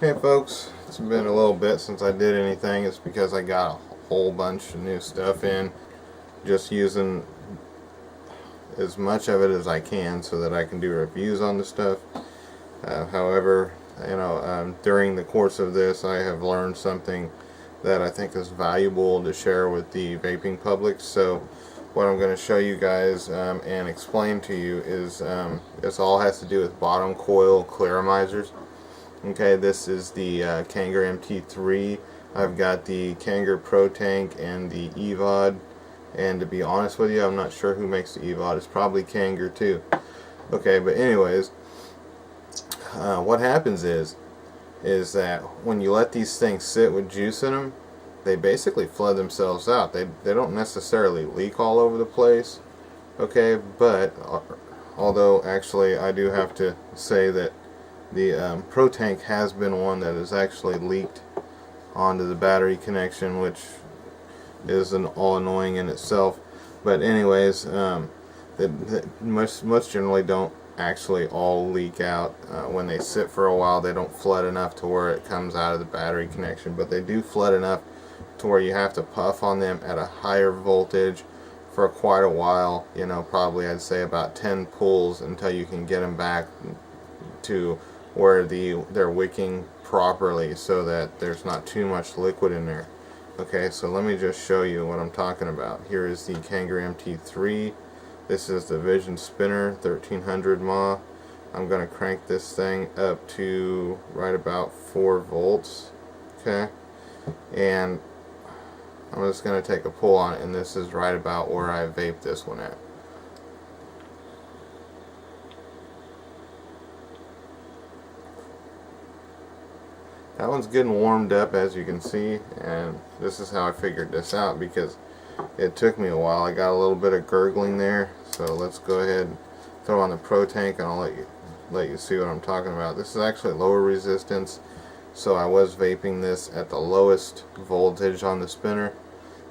Hey folks, it's been a little bit since I did anything. It's because I got a whole bunch of new stuff in, just using as much of it as I can so that I can do reviews on the stuff. However, during the course of this I have learned something that I think is valuable to share with the vaping public. So what I'm going to show you guys and explain to you is this all has to do with bottom coil clearomizers. Okay, this is the Kanger MT3. I've got the Kanger Pro Tank and the EVOD, and to be honest with you, I'm not sure who makes the EVOD. It's probably Kanger too. Okay, but anyways, what happens is that when you let these things sit with juice in them, they basically flood themselves out. They don't necessarily leak all over the place. Okay, but although actually I do have to say that the Pro Tank has been one that has actually leaked onto the battery connection, which is all annoying in itself. But anyways, most generally don't actually all leak out. When they sit for a while, they don't flood enough to where it comes out of the battery connection, but they do flood enough to where you have to puff on them at a higher voltage for quite a while. You know, probably I'd say about 10 pulls until you can get them back to where they're wicking properly so that there's not too much liquid in there. Okay, so let me just show you what I'm talking about. Here is the Kanger MT3. This is the Vision Spinner 1300 mAh. I'm going to crank this thing up to right about 4 volts. Okay, and I'm just going to take a pull on it, and this is right about where I vape this one at. That one's getting warmed up, as you can see, and this is how I figured this out because it took me a while. I got a little bit of gurgling there, so let's go ahead and throw on the Pro Tank and I'll let you see what I'm talking about. This is actually lower resistance, so I was vaping this at the lowest voltage on the spinner,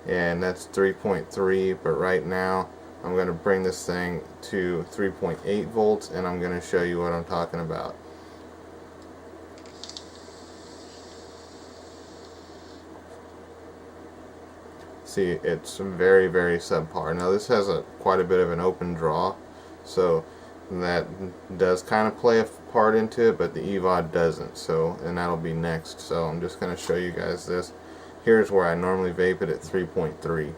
and that's 3.3, but right now I'm going to bring this thing to 3.8 volts and I'm going to show you what I'm talking about. See, it's very, very subpar. Now this has quite a bit of an open draw, so that does kind of play a part into it, but the EVOD doesn't. So, and that'll be next. So I'm just going to show you guys this. Here's where I normally vape it at 3.3.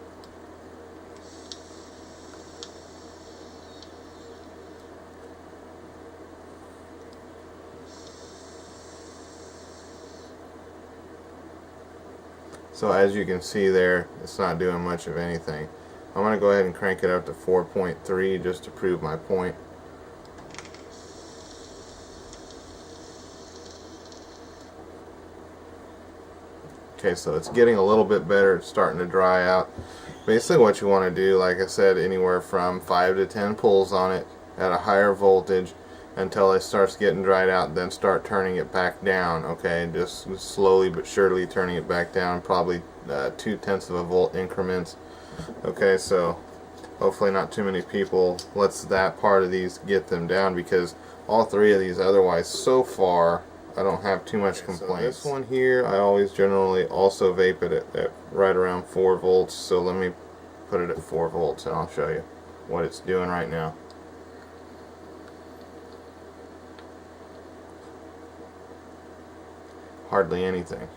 So as you can see there, it's not doing much of anything. I'm going to go ahead and crank it up to 4.3 just to prove my point. Okay, so it's getting a little bit better. It's starting to dry out. Basically what you want to do, like I said, anywhere from 5 to 10 pulls on it at a higher voltage until it starts getting dried out, then start turning it back down. Okay, just slowly but surely turning it back down, probably 0.2 of a volt increments. Okay, so hopefully not too many people lets that part of these get them down, because all three of these otherwise so far I don't have too much complaints. So this one here I always generally also vape it at right around 4 volts, so let me put it at 4 volts and I'll show you what it's doing right now. Hardly anything.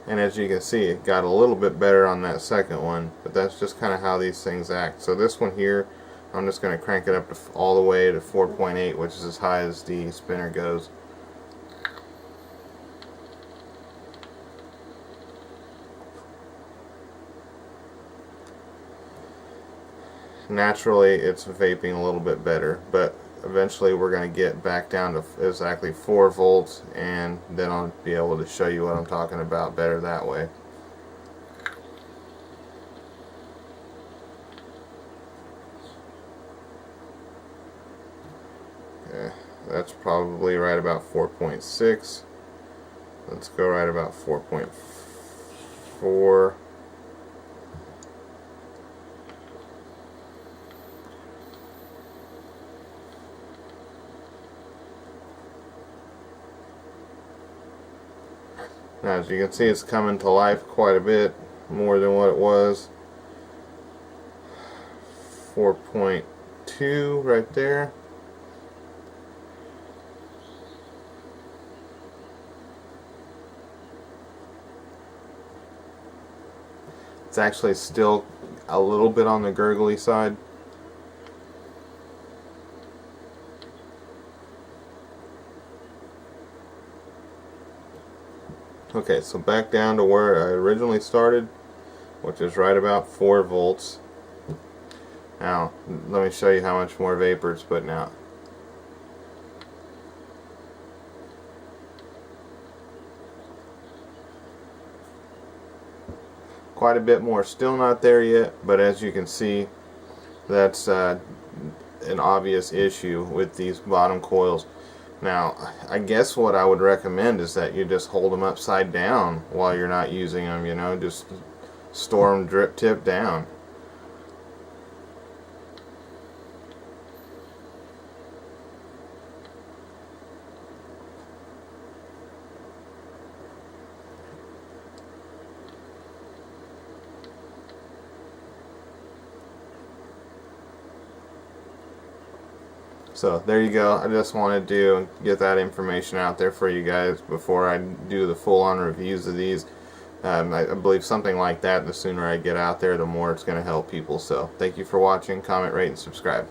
And as you can see, it got a little bit better on that second one, but that's just kind of how these things act. So this one here, I'm just going to crank it up to all the way to 4.8, which is as high as the spinner goes. Naturally it's vaping a little bit better, but eventually we're going to get back down to exactly 4 volts, and then I'll be able to show you what I'm talking about better that way. Okay, that's probably right about 4.6. Let's go right about 4.4. Now, as you can see, it's coming to life quite a bit more than what it was. 4.2 right there. It's actually still a little bit on the gurgly side. Okay, so back down to where I originally started, which is right about 4 volts. Now, let me show you how much more vapor it's putting out. Quite a bit more. Still not there yet, but as you can see, that's an obvious issue with these bottom coils. Now, I guess what I would recommend is that you just hold them upside down while you're not using them, you know, just store them drip tip down. So there you go. I just wanted to get that information out there for you guys before I do the full-on reviews of these. I believe something like that, the sooner I get out there, the more it's going to help people. So thank you for watching. Comment, rate, and subscribe.